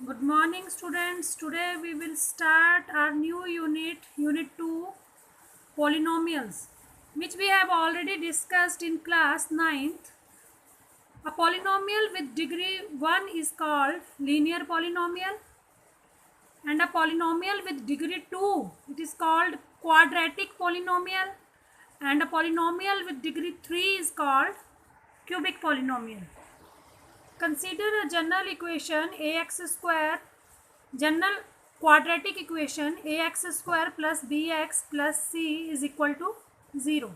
Good morning, students. Today we will start our new unit 2, polynomials, which we have already discussed in class 9th. A polynomial with degree 1 is called linear polynomial, and a polynomial with degree 2, it is called quadratic polynomial, and a polynomial with degree 3 is called cubic polynomial. Consider a general equation ax square. General quadratic equation ax square plus bx plus c is equal to 0.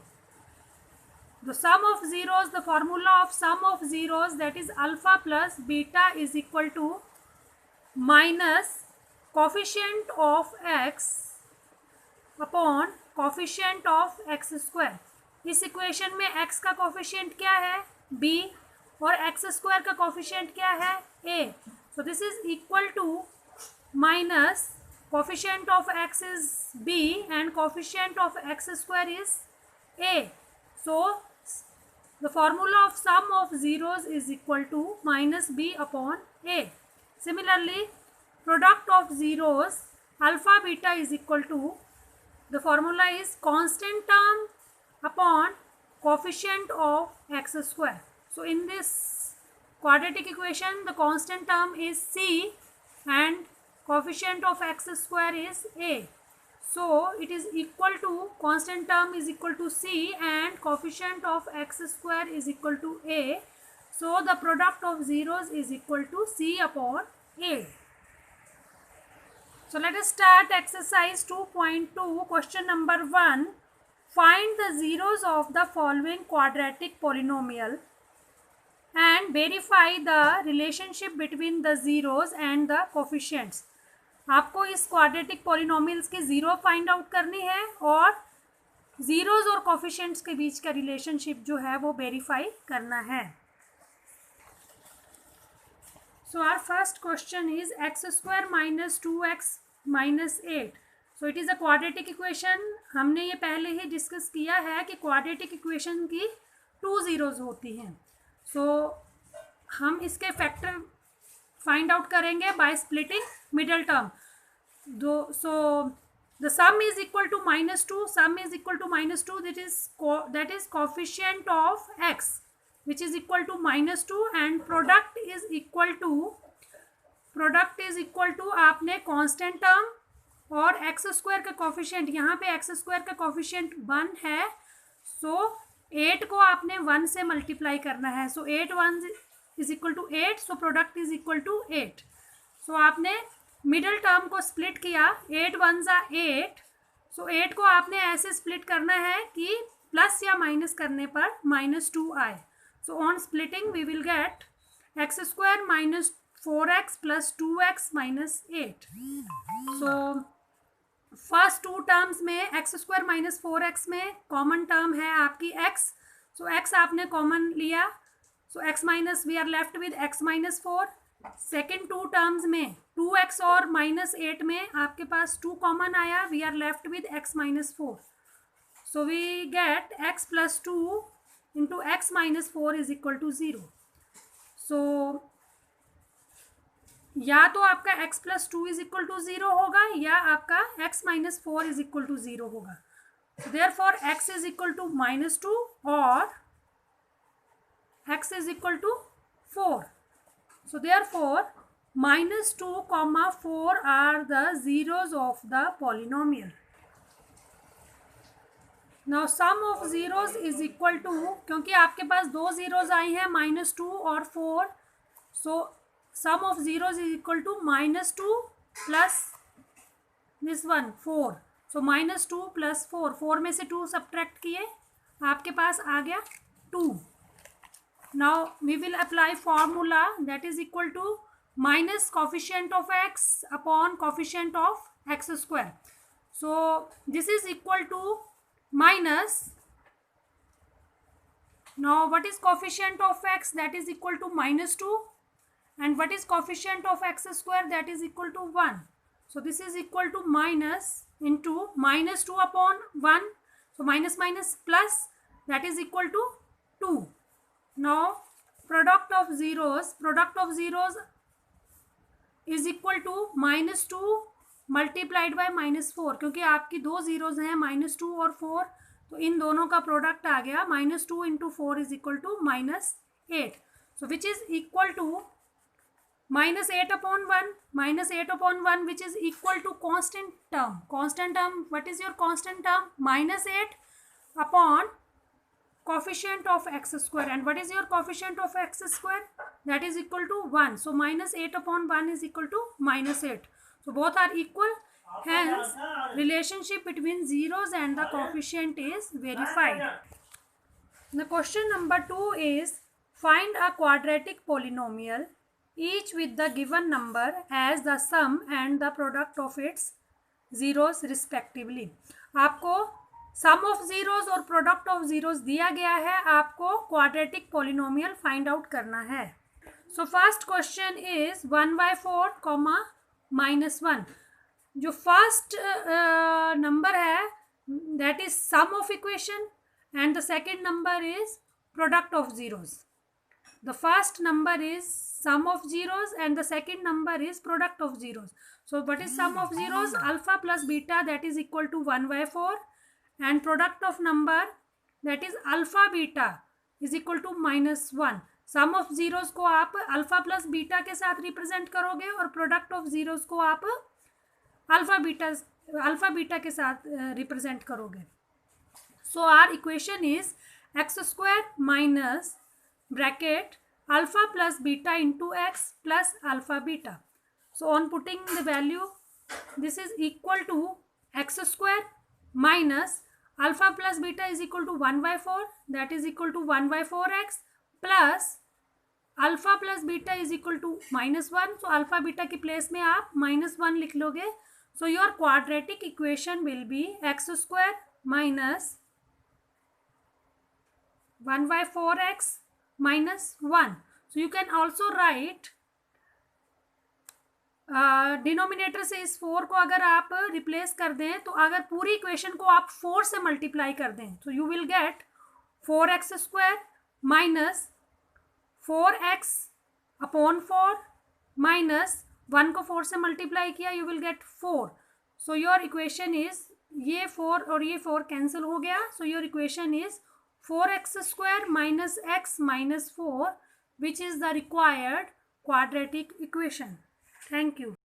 The sum of zeros, the formula of sum of zeros, that is alpha plus beta is equal to minus coefficient of x upon coefficient of x square. इस equation में x का coefficient क्या है b और x square का coefficient क्या है a. So this is equal to minus coefficient of x is b and coefficient of x square is a. So the formula of sum of zeros is equal to minus b upon a. Similarly, product of zeros alpha beta is equal to, the formula is constant term upon coefficient of x square. So in this quadratic equation, the constant term is c and coefficient of x square is a. So it is equal to, constant term is equal to c and coefficient of x square is equal to a. So the product of zeros is equal to c upon a. So let us start exercise 2.2. Question number 1. Find the zeros of the following quadratic polynomial and verify the relationship between the zeros and the coefficients. आपको इस quadratic polynomials के zero find out करनी है और zeros और coefficients के बीच का relationship जो है वो वेरीफाई करना है. So our first question is x square minus 2x minus 8. So it is a quadratic equation. हमने ये पहले ही डिस्कस किया है कि क्वाड्रेटिक इक्वेशन की 2 ज़ीरोज़ होती हैं. सो हम इसके फैक्टर फाइंड आउट करेंगे by splitting middle term. So the sum is equal to minus 2. Sum is equal to minus 2. That is coefficient of x, which is equal to minus 2, and product is equal to आपने constant term और x square का coefficient, यहाँ पे x square का coefficient 1 है. So 8 को आपने 1 से मल्टीप्लाई करना है. So 8 1 is equal to 8. So product is equal to 8. So आपने मिडल टर्म को स्प्लिट किया. 8 1 ज़ा 8. सो 8 को आपने ऐसे स्प्लिट करना है कि प्लस या माइनस करने पर माइनस 2 आए. So on splitting we will get x square minus 4x plus 2x minus 8. So first two terms में एक्स स्क्वायर माइनस 4x में कॉमन टर्म है आपकी x. सो x आपने कॉमन लिया. So x minus, we are left with x minus 4. Second two terms में 2x और minus 8 में आपके पास 2 कॉमन आया. We are left with x minus 4. So we get x plus 2 into x minus 4 is equal to 0. So या तो आपका x plus 2 is equal to 0 होगा या आपका x minus 4 is equal to 0 होगा. Therefore x is equal to minus 2 और x is equal to 4. So therefore minus 2 comma 4 are the zeros of the polynomial. Now sum of zeros is equal to, क्योंकि आपके पास दो zeros आई हैं minus 2 और 4. So sum of zeros is equal to minus 2 plus this one 4. So minus 2 plus 4. 4 में से 2 subtract किए, आपके पास आ गया 2. Now we will apply formula that is equal to minus coefficient of x upon coefficient of x square. So this is equal to minus, now what is coefficient of x? That is equal to minus 2. And what is coefficient of x square? That is equal to 1. So this is equal to minus into minus 2 upon 1. So minus minus plus, that is equal to 2. Now product of zeros is equal to -2 multiplied by -4, क्योंकि आपकी दो zeros हैं -2 और 4, तो इन दोनों का product आ गया -2 into 4 is equal to -8. So which is equal to -8/1, -8/1 which is equal to constant term. Constant term, what is your constant term? -8 upon coefficient of x square. And what is your coefficient of x square? That is equal to 1. So -8/1 is equal to -8. So both are equal. Hence, relationship between zeros and the coefficient is verified. The question number 2 is, find a quadratic polynomial each with the given number as the sum and the product of its zeros respectively. आपको सम of zeros और product of zeros दिया गया है, आपको quadratic polynomial find out करना है. So first question is 1/4, -1. जो first number है that is sum of equation and the second number is product of zeros. The first number is sum of zeros and the second number is product of zeros. So what is sum of zeros? Alpha plus beta, that is equal to 1/4, and product of number, that is alpha beta, is equal to -1. sum of zeros को आप alpha plus beta के साथ represent करोगे और product of zeros को आप alpha beta के साथ रिप्रेजेंट करोगे. So our equation is x square minus bracket alpha plus beta into x plus alpha beta. So on putting the value, this is equal to x square minus alpha plus beta is equal to 1/4, that is equal to 1/4x plus alpha plus beta is equal to -1. So alpha beta की place में आप -1 लिख लोगे. So your quadratic equation will be x square minus 1/4x minus 1. So you can also write denominator से इस 4 को अगर आप रिप्लेस कर दें, तो अगर पूरी इक्वेशन को आप 4 से मल्टीप्लाई कर दें, तो you will get 4x² minus 4x/4 minus 1 को 4 से मल्टीप्लाई किया, you will get 4. So your equation is, ये 4 और ये 4 कैंसिल हो गया. So your equation is 4x² minus x minus 4, which is the required quadratic equation. Thank you.